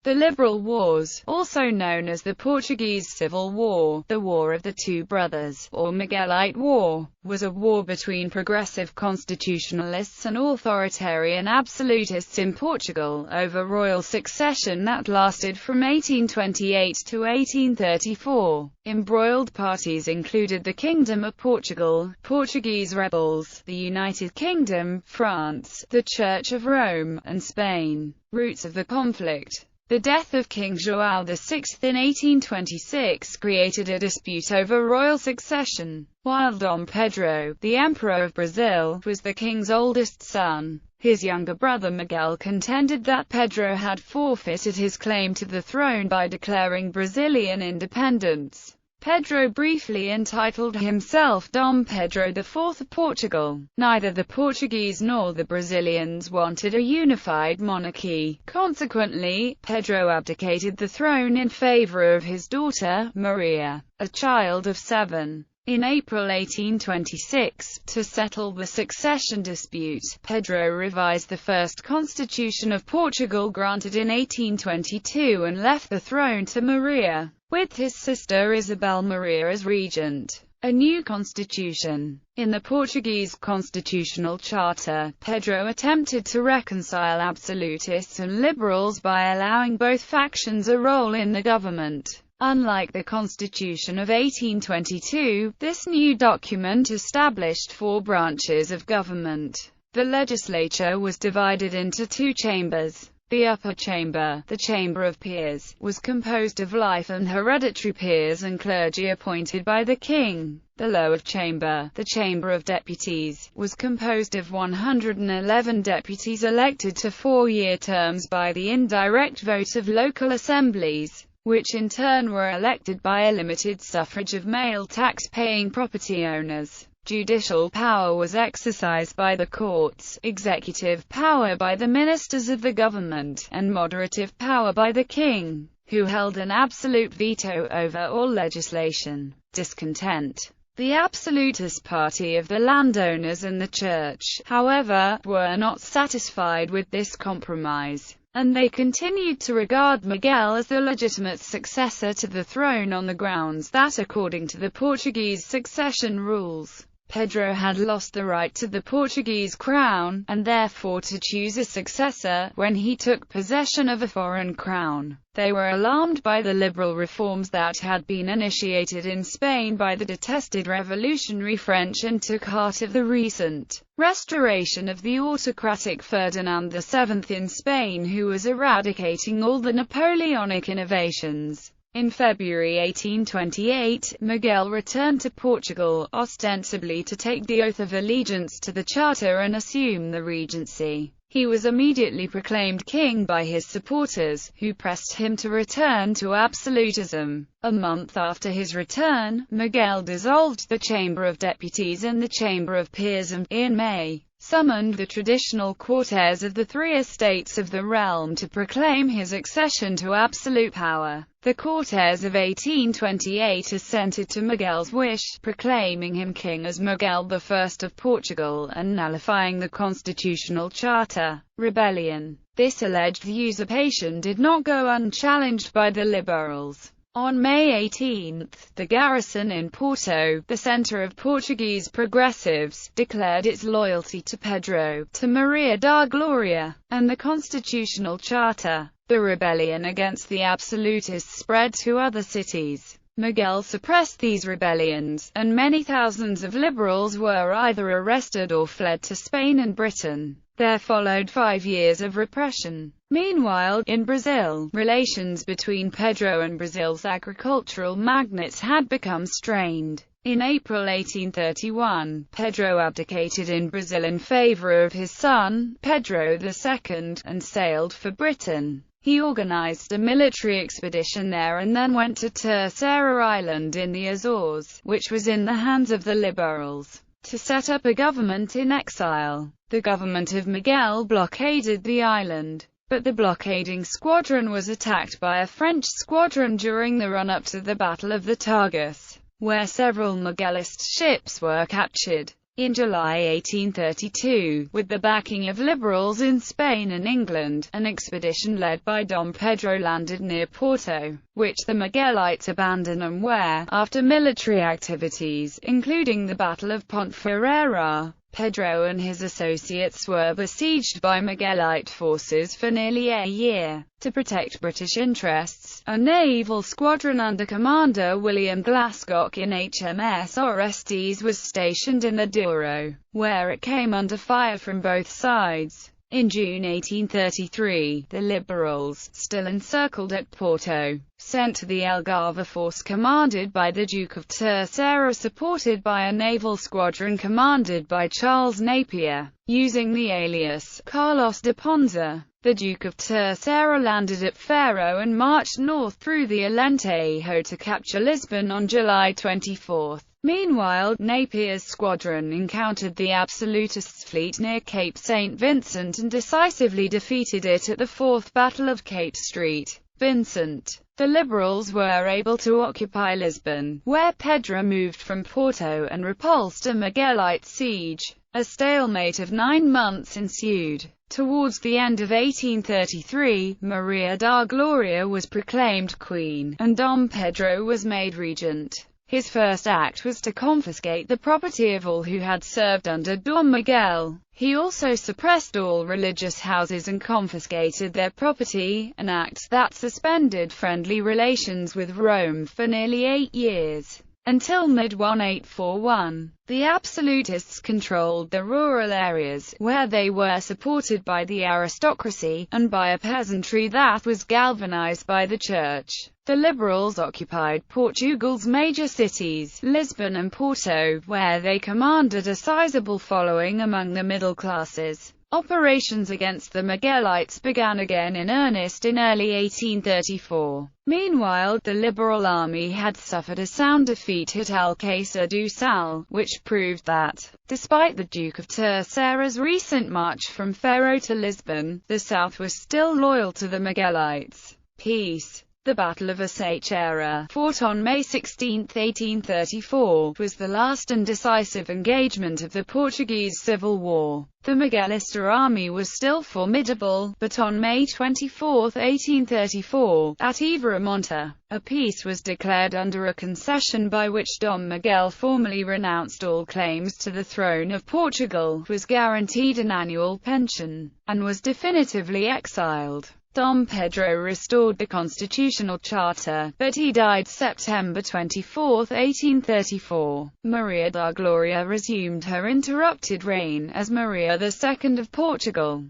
The Liberal Wars, also known as the Portuguese Civil War, the War of the Two Brothers, or Miguelite War, was a war between progressive constitutionalists and authoritarian absolutists in Portugal, over royal succession that lasted from 1828 to 1834. Embroiled parties included the Kingdom of Portugal, Portuguese rebels, the United Kingdom, France, the Church of Rome, and Spain. Roots of the conflict. The death of King João VI in 1826 created a dispute over royal succession. While Dom Pedro, the Emperor of Brazil, was the king's oldest son, his younger brother Miguel contended that Pedro had forfeited his claim to the throne by declaring Brazilian independence. Pedro briefly entitled himself Dom Pedro IV of Portugal. Neither the Portuguese nor the Brazilians wanted a unified monarchy. Consequently, Pedro abdicated the throne in favor of his daughter, Maria, a child of 7. In April 1826, to settle the succession dispute, Pedro revised the first constitution of Portugal granted in 1822 and left the throne to Maria, with his sister Isabel Maria as regent. A new constitution. In the Portuguese constitutional charter, Pedro attempted to reconcile absolutists and liberals by allowing both factions a role in the government. Unlike the Constitution of 1822, this new document established 4 branches of government. The legislature was divided into 2 chambers. The upper chamber, the Chamber of Peers, was composed of life and hereditary peers and clergy appointed by the king. The lower chamber, the Chamber of Deputies, was composed of 111 deputies elected to 4-year terms by the indirect vote of local assemblies, which in turn were elected by a limited suffrage of male tax-paying property owners. Judicial power was exercised by the courts, executive power by the ministers of the government, and moderative power by the king, who held an absolute veto over all legislation. Discontent. The absolutist party of the landowners and the church, however, were not satisfied with this compromise, and they continued to regard Miguel as the legitimate successor to the throne on the grounds that, according to the Portuguese succession rules, Pedro had lost the right to the Portuguese crown, and therefore to choose a successor, when he took possession of a foreign crown. They were alarmed by the liberal reforms that had been initiated in Spain by the detested revolutionary French and took heart of the recent restoration of the autocratic Ferdinand VII in Spain, who was eradicating all the Napoleonic innovations. In February 1828, Miguel returned to Portugal, ostensibly to take the oath of allegiance to the Charter and assume the regency. He was immediately proclaimed king by his supporters, who pressed him to return to absolutism. A month after his return, Miguel dissolved the Chamber of Deputies and the Chamber of Peers and, in May, summoned the traditional Cortes of the 3 estates of the realm to proclaim his accession to absolute power. The Cortes of 1828 assented to Miguel's wish, proclaiming him king as Miguel I of Portugal, and nullifying the constitutional charter. Rebellion. This alleged usurpation did not go unchallenged by the liberals. On May 18, the garrison in Porto, the centre of Portuguese progressives, declared its loyalty to Pedro, to Maria da Glória, and the constitutional charter. The rebellion against the absolutists spread to other cities. Miguel suppressed these rebellions, and many thousands of liberals were either arrested or fled to Spain and Britain. There followed 5 years of repression. Meanwhile, in Brazil, relations between Pedro and Brazil's agricultural magnates had become strained. In April 1831, Pedro abdicated in Brazil in favor of his son, Pedro II, and sailed for Britain. He organized a military expedition there and then went to Terceira Island in the Azores, which was in the hands of the liberals, to set up a government in exile. The government of Miguel blockaded the island, but the blockading squadron was attacked by a French squadron during the run-up to the Battle of the Tagus, where several Miguelist ships were captured. In July 1832, with the backing of liberals in Spain and England, an expedition led by Dom Pedro landed near Porto, which the Miguelites abandoned and where, after military activities, including the Battle of Ponferrada, Pedro and his associates were besieged by Miguelite forces for nearly a year. To protect British interests, a naval squadron under Commander William Glascock in HMS Orestes was stationed in the Douro, where it came under fire from both sides. In June 1833, the Liberals, still encircled at Porto, sent the Algarve force commanded by the Duke of Terceira supported by a naval squadron commanded by Charles Napier, using the alias Carlos de Ponza. The Duke of Terceira landed at Faro and marched north through the Alentejo to capture Lisbon on July 24. Meanwhile, Napier's squadron encountered the Absolutists' fleet near Cape St. Vincent and decisively defeated it at the Fourth Battle of Cape St. Vincent. The Liberals were able to occupy Lisbon, where Pedro moved from Porto and repulsed a Miguelite siege. A stalemate of 9 months ensued. Towards the end of 1833, Maria da Gloria was proclaimed queen, and Dom Pedro was made regent. His first act was to confiscate the property of all who had served under Dom Miguel. He also suppressed all religious houses and confiscated their property, an act that suspended friendly relations with Rome for nearly 8 years. Until mid-1841, the Absolutists controlled the rural areas, where they were supported by the aristocracy, and by a peasantry that was galvanized by the church. The Liberals occupied Portugal's major cities, Lisbon and Porto, where they commanded a sizable following among the middle classes. Operations against the Miguelites began again in earnest in early 1834. Meanwhile, the Liberal army had suffered a sound defeat at Alcácer do Sal, which proved that, despite the Duke of Terceira's recent march from Faro to Lisbon, the South was still loyal to the Miguelites. Peace. The Battle of Aceira, fought on May 16, 1834, was the last and decisive engagement of the Portuguese Civil War. The Miguelista army was still formidable, but on May 24, 1834, at Ivramonte, a peace was declared under a concession by which Dom Miguel formally renounced all claims to the throne of Portugal, was guaranteed an annual pension, and was definitively exiled. Dom Pedro restored the constitutional charter, but he died September 24, 1834. Maria da Gloria resumed her interrupted reign as Maria II of Portugal.